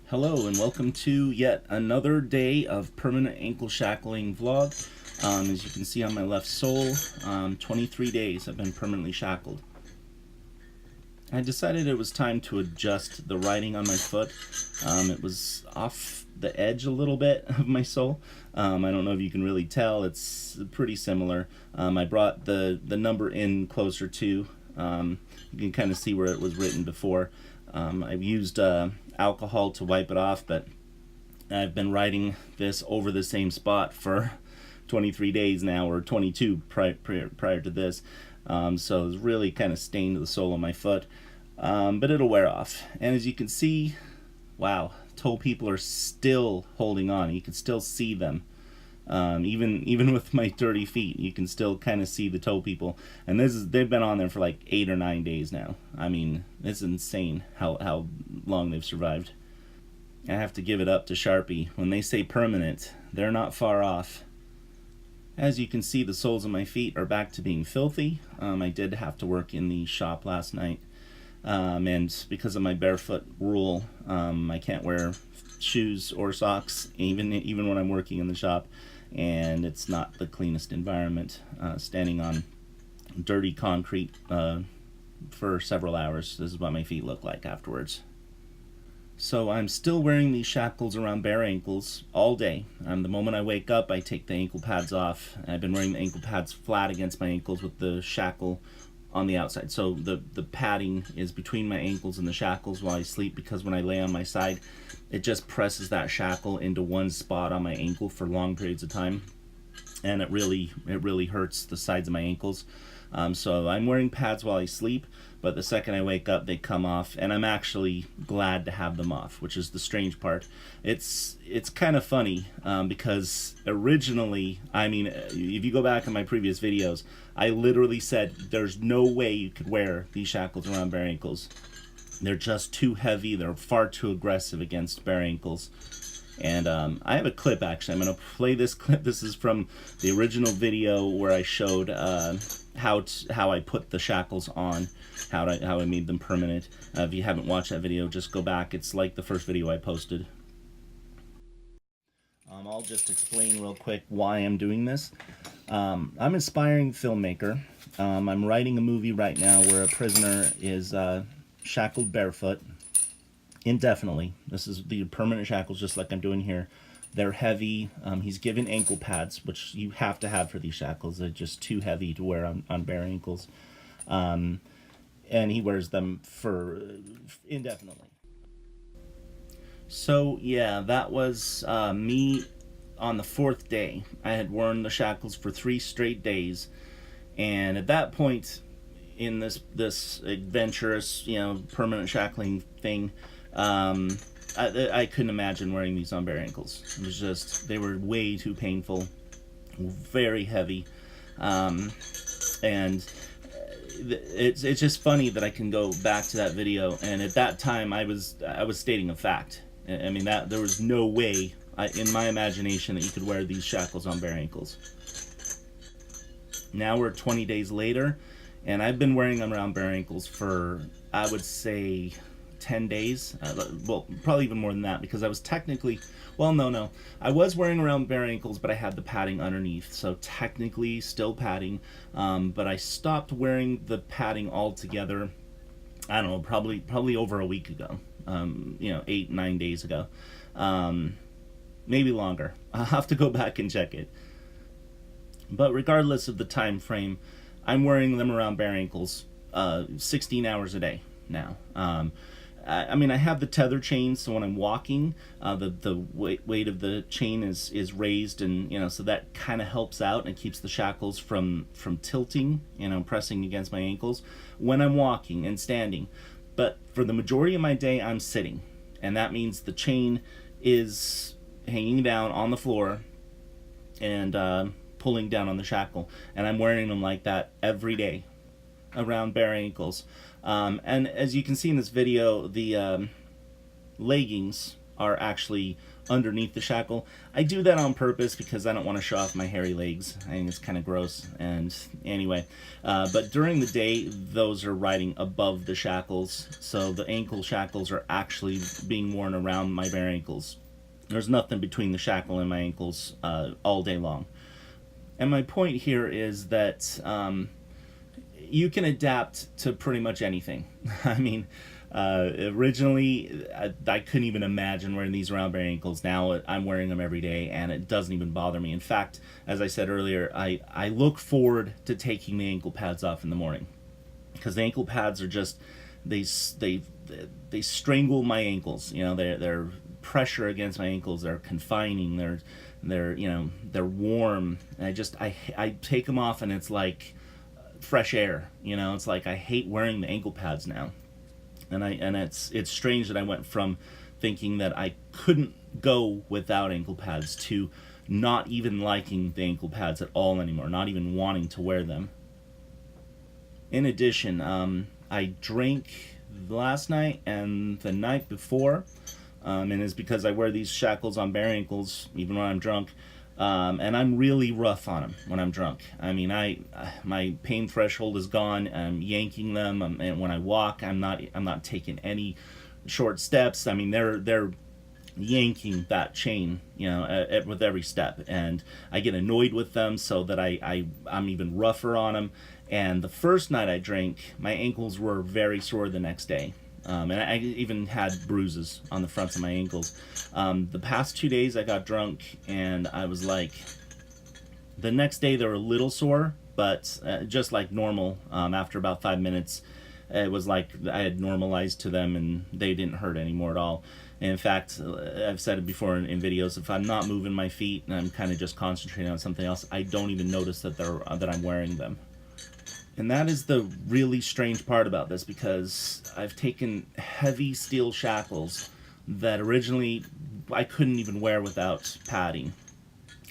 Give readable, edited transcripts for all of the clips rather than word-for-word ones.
Hello and welcome to yet another day of permanent ankle shackling vlog. As you can see on my left sole, 23 days I've been permanently shackled. I decided it was time to adjust the writing on my foot. It was off the edge a little bit of my sole. I don't know if you can really tell, it's pretty similar. I brought the number in closer to, you can kind of see where it was written before. I've used alcohol to wipe it off, but I've been writing this over the same spot for 23 days now, or 22 prior to this. So it's really kind of stained the sole of my foot, but it'll wear off. And as you can see, wow, toe people are still holding on. You can still see them. Even with my dirty feet, you can still kind of see the toe people, and they've been on there for like 8 or 9 days now. I mean, it's insane how long they've survived. I have to give it up to Sharpie. When they say permanent, they're not far off. As you can see, the soles of my feet are back to being filthy. I did have to work in the shop last night, and because of my barefoot rule, I can't wear shoes or socks even when I'm working in the shop. And it's not the cleanest environment, standing on dirty concrete for several hours. This is what my feet look like afterwards. So I'm still wearing these shackles around bare ankles all day. The moment I wake up, I take the ankle pads off. I've been wearing the ankle pads flat against my ankles with the shackle on the outside. So the padding is between my ankles and the shackles while I sleep, because when I lay on my side, it just presses that shackle into one spot on my ankle for long periods of time, and it really hurts the sides of my ankles. So I'm wearing pads while I sleep, but the second I wake up, they come off, and I'm actually glad to have them off, which is the strange part. It's kind of funny, because originally, I mean, if you go back in my previous videos, I literally said there's no way you could wear these shackles around bare ankles. They're just too heavy. They're far too aggressive against bare ankles. And I have a clip, actually. I'm going to play this clip. This is from the original video where I showed how I put the shackles on, how I made them permanent. If you haven't watched that video, just go back. It's like the first video I posted. I'll just explain real quick why I'm doing this. I'm an aspiring filmmaker. I'm writing a movie right now where a prisoner is shackled barefoot indefinitely. This is the permanent shackles, just like I'm doing here. They're heavy. He's given ankle pads, which you have to have for these shackles. They're just too heavy to wear on bare ankles. And he wears them for indefinitely. So yeah, that was me on the 4th day. I had worn the shackles for 3 straight days, and at that point in this adventurous, permanent shackling thing, I couldn't imagine wearing these on bare ankles. It was just, they were way too painful, very heavy, and it's just funny that I can go back to that video, and at that time I was stating a fact. I mean, that there was no way in my imagination that you could wear these shackles on bare ankles. Now we're 20 days later, and I've been wearing them around bare ankles for, I would say, 10 days. Well, probably even more than that, because I was technically, well, no. I was wearing around bare ankles, but I had the padding underneath, so technically still padding. But I stopped wearing the padding altogether, I don't know, probably over a week ago. 8-9 days ago. Maybe longer. I'll have to go back and check it. But regardless of the time frame, I'm wearing them around bare ankles 16 hours a day now. I mean, I have the tether chain, so when I'm walking, the weight of the chain is raised, and so that kind of helps out and keeps the shackles from tilting, pressing against my ankles when I'm walking and standing. But for the majority of my day, I'm sitting, and that means the chain is hanging down on the floor and pulling down on the shackle, and I'm wearing them like that every day around bare ankles. And as you can see in this video, the leggings are actually underneath the shackle. I do that on purpose because I don't want to show off my hairy legs. I think it's kind of gross. And anyway, but during the day, those are riding above the shackles. So the ankle shackles are actually being worn around my bare ankles. There's nothing between the shackle and my ankles all day long. And my point here is that you can adapt to pretty much anything. I mean, originally, I couldn't even imagine wearing these around bare ankles. Now I'm wearing them every day, and it doesn't even bother me. In fact, as I said earlier, I look forward to taking the ankle pads off in the morning, because the ankle pads are just they strangle my ankles. You know, they're pressure against my ankles. They're confining. They're warm. And I take them off, and it's like fresh air. You know, it's like I hate wearing the ankle pads now. And it's strange that I went from thinking that I couldn't go without ankle pads to not even liking the ankle pads at all anymore, not even wanting to wear them. In addition, I drank last night and the night before, and it's because I wear these shackles on bare ankles even when I'm drunk. And I'm really rough on them when I'm drunk. I mean, my pain threshold is gone. I'm yanking them, and when I walk, I'm not taking any short steps. I mean, they're yanking that chain, you know, with every step, and I get annoyed with them, so that I'm even rougher on them. And the first night I drank, my ankles were very sore the next day. And I even had bruises on the fronts of my ankles. The past 2 days I got drunk, and I was like, the next day they were a little sore, but just like normal. After about 5 minutes, it was like I had normalized to them, and they didn't hurt anymore at all. And in fact, I've said it before in videos, if I'm not moving my feet and I'm kind of just concentrating on something else, I don't even notice that I'm wearing them. And that is the really strange part about this, because I've taken heavy steel shackles that originally I couldn't even wear without padding.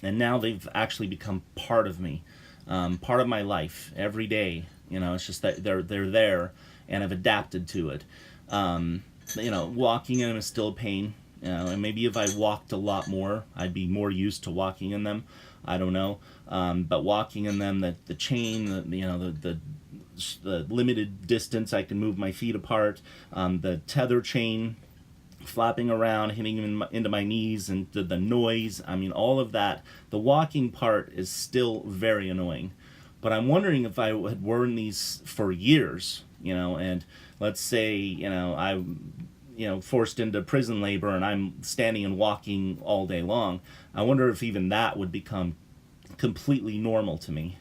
And now they've actually become part of me, part of my life every day. You know, it's just that they're there, and I've adapted to it. You know, walking in them is still a pain. You know, and maybe if I walked a lot more, I'd be more used to walking in them. I don't know. But walking in them, the chain, the limited distance I can move my feet apart, the tether chain flapping around, hitting into my knees, and the noise. I mean, all of that. The walking part is still very annoying. But I'm wondering if I had worn these for years, you know, and let's say, you know, forced into prison labor, and I'm standing and walking all day long. I wonder if even that would become completely normal to me.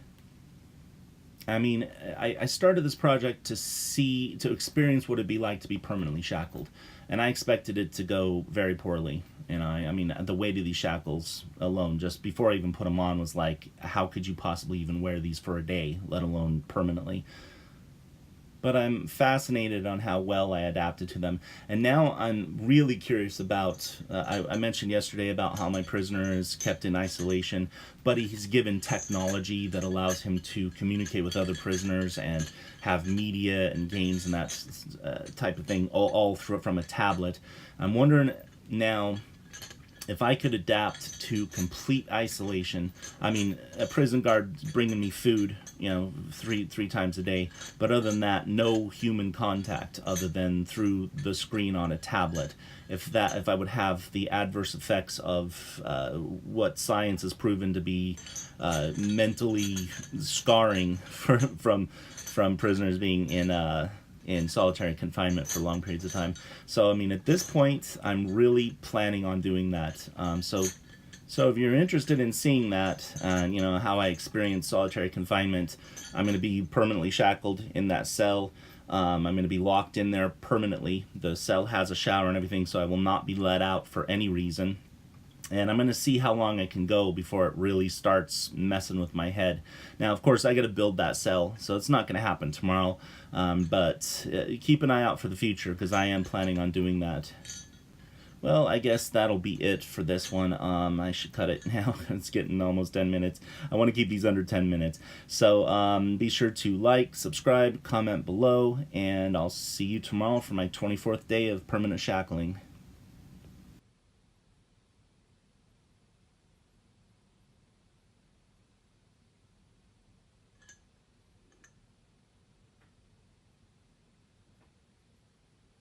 I mean, I started this project to experience what it'd be like to be permanently shackled, and I expected it to go very poorly. You know, I mean, the weight of these shackles alone, just before I even put them on, was like, how could you possibly even wear these for a day, let alone permanently? But I'm fascinated on how well I adapted to them. And now I'm really curious about, I mentioned yesterday about how my prisoner is kept in isolation, but he's given technology that allows him to communicate with other prisoners and have media and games and that type of thing, all from a tablet. I'm wondering now, if I could adapt to complete isolation. I mean, a prison guard bringing me food, you know, three times a day, but other than that, no human contact other than through the screen on a tablet. If I would have the adverse effects of what science has proven to be mentally scarring from prisoners being in solitary confinement for long periods of time. So, I mean, at this point, I'm really planning on doing that. So if you're interested in seeing that, you know, how I experience solitary confinement, I'm going to be permanently shackled in that cell. I'm going to be locked in there permanently. The cell has a shower and everything, so I will not be let out for any reason. And I'm going to see how long I can go before it really starts messing with my head. Now, of course, I got to build that cell, so it's not going to happen tomorrow. But keep an eye out for the future, because I am planning on doing that. Well, I guess that'll be it for this one. I should cut it now. It's getting almost 10 minutes. I want to keep these under 10 minutes. So be sure to like, subscribe, comment below, and I'll see you tomorrow for my 24th day of permanent shackling.